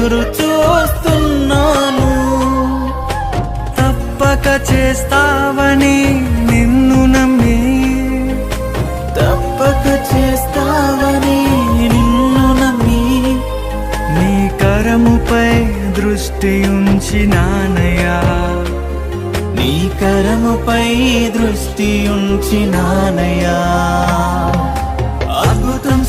ఎదురు చూస్తున్నాను. తప్పక చేస్తావని నిన్ను నమ్మి, తప్పక చేస్తావని నిన్ను నమ్మి, నీ కరముపై దృష్టి ఉంచినానయ్యా, నీ కరముపై దృష్టి ఉంచినానయ్యా. అద్భుతం